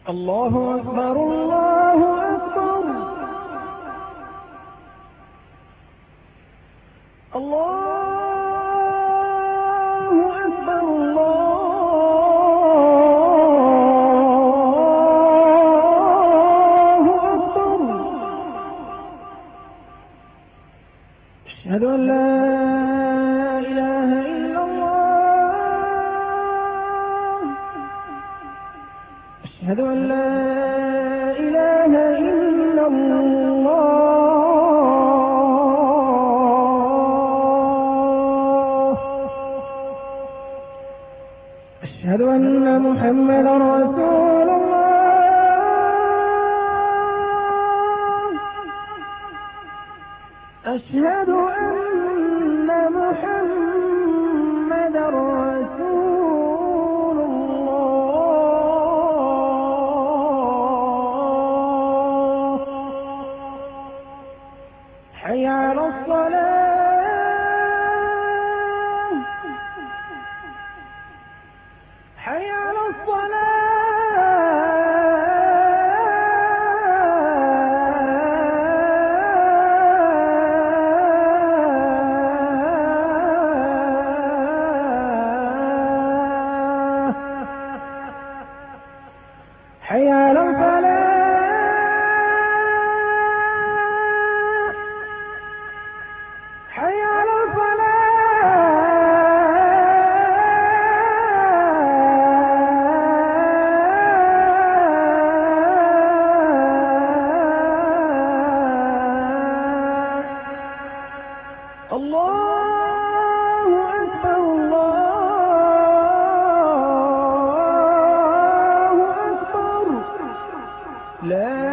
الله أكبر الله أكبر الله أكبر الله أكبر. أشهد أن لا إله إلا الله. أشهد أن لا إله إلا الله. أشهد أن محمدا رسول الله. أشهد أن محمدا رسول الله. حي على الصلاة. حي على الصلاة. حي على الفلاح. حي على الفلاح. الله أكبر الله أكبر. لا